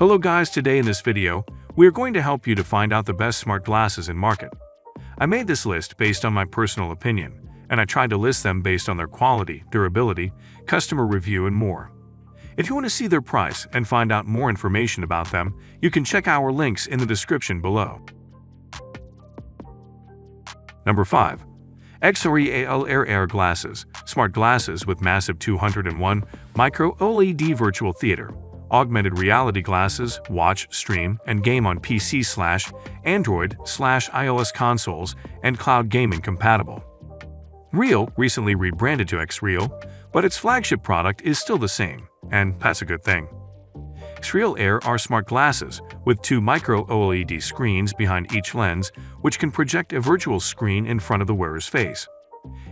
Hello guys, today in this video, we are going to help you to find out the best smart glasses in market. I made this list based on my personal opinion, and I tried to list them based on their quality, durability, customer review, and more. If you want to see their price and find out more information about them, you can check our links in the description below. Number 5. XREAL Glasses, smart glasses with massive 201 micro OLED virtual theater. Augmented reality glasses, watch, stream, and game on PC/Android/iOS consoles and cloud gaming compatible. Real recently rebranded to XREAL, but its flagship product is still the same, and that's a good thing. XREAL Air are smart glasses with two micro OLED screens behind each lens, which can project a virtual screen in front of the wearer's face.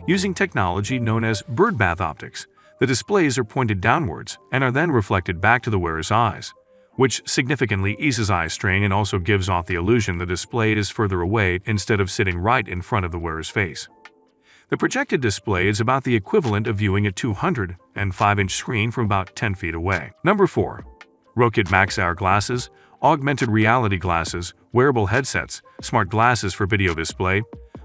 Using technology known as birdbath optics, the displays are pointed downwards and are then reflected back to the wearer's eyes, which significantly eases eye strain and also gives off the illusion the display is further away instead of sitting right in front of the wearer's face. The projected display is about the equivalent of viewing a 205-inch screen from about 10 feet away. Number 4. Rocket Max AR Glasses, Augmented Reality Glasses, Wearable Headsets, Smart Glasses for Video Display,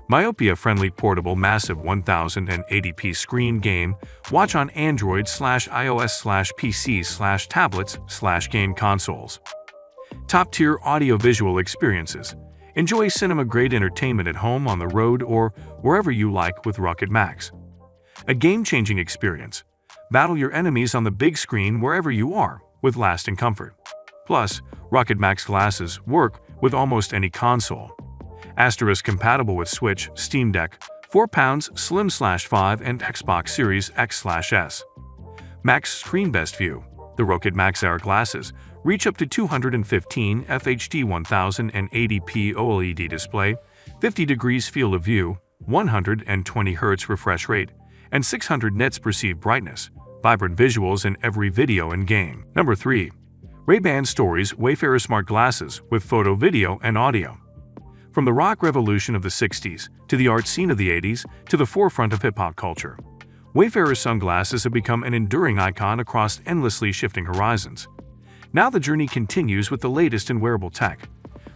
Myopia-friendly portable massive 1080p screen game, watch on Android/iOS/PC/tablets/game consoles. Top-tier audio-visual experiences. Enjoy cinema-grade entertainment at home, on the road, or wherever you like with Rocket Max. A game-changing experience. Battle your enemies on the big screen wherever you are, with lasting comfort. Plus, Rocket Max glasses work with almost any console. * compatible with Switch, Steam Deck, 4-pounds, Slim/5 and Xbox Series X/S. Max Screen Best View. The Rocket Max AR glasses reach up to 215 FHD 1080p OLED display, 50 degrees field of view, 120 Hz refresh rate, and 600 nits perceived brightness. Vibrant visuals in every video and game. Number 3. Ray-Ban Stories Wayfarer Smart Glasses with photo, video, and audio. From the rock revolution of the 60s, to the art scene of the 80s, to the forefront of hip-hop culture, Wayfarer sunglasses have become an enduring icon across endlessly shifting horizons. Now the journey continues with the latest in wearable tech.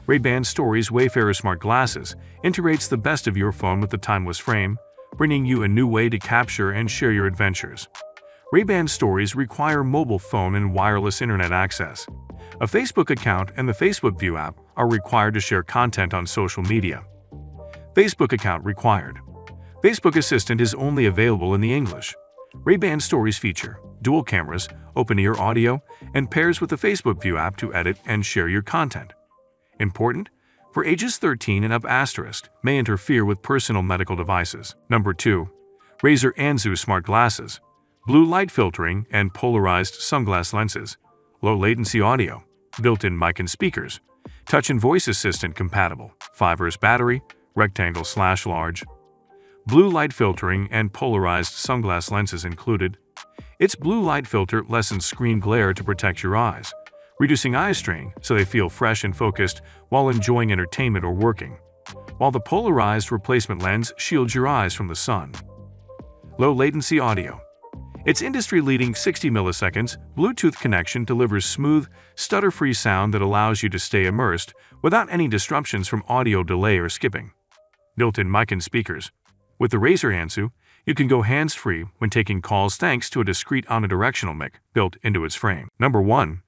Ray-Ban Stories Wayfarer Smart Glasses integrates the best of your phone with the timeless frame, bringing you a new way to capture and share your adventures. Ray-Ban Stories require mobile phone and wireless internet access. A Facebook account and the Facebook View app are required to share content on social media. Facebook account required. Facebook Assistant is only available in the English. Ray-Ban Stories feature dual cameras, open-ear audio, and pairs with the Facebook View app to edit and share your content. Important: for ages 13 and up, may interfere with personal medical devices. Number 2. Razer Anzu Smart Glasses, blue light filtering and polarized sunglass lenses, low latency audio, built-in mic and speakers, touch and voice assistant compatible, 5 battery, rectangle/large. Blue light filtering and polarized sunglass lenses included. Its blue light filter lessens screen glare to protect your eyes, reducing eye strain so they feel fresh and focused while enjoying entertainment or working, while the polarized replacement lens shields your eyes from the sun. Low latency audio. Its industry-leading 60 milliseconds Bluetooth connection delivers smooth, stutter-free sound that allows you to stay immersed without any disruptions from audio delay or skipping. Built-in mic and speakers. With the Razer Anzu, you can go hands-free when taking calls thanks to a discrete omnidirectional mic built into its frame. Number 1.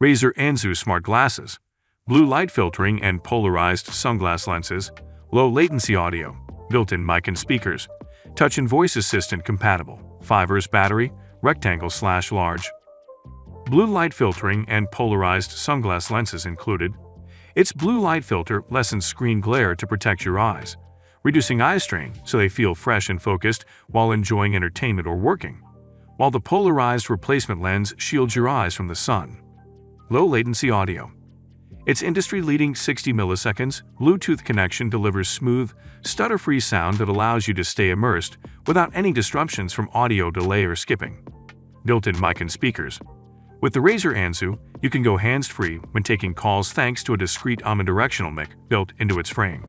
Razer Anzu Smart Glasses, blue light filtering and polarized sunglass lenses, low latency audio, built-in mic and speakers, touch and voice assistant compatible, 5 battery, rectangle/large. Blue light filtering and polarized sunglass lenses included. Its blue light filter lessens screen glare to protect your eyes, reducing eye strain so they feel fresh and focused while enjoying entertainment or working, while the polarized replacement lens shields your eyes from the sun. Low latency audio. Its industry-leading 60 milliseconds Bluetooth connection delivers smooth, stutter-free sound that allows you to stay immersed without any disruptions from audio delay or skipping. Built-in mic and speakers. With the Razer Anzu, you can go hands-free when taking calls thanks to a discrete omnidirectional mic built into its frame.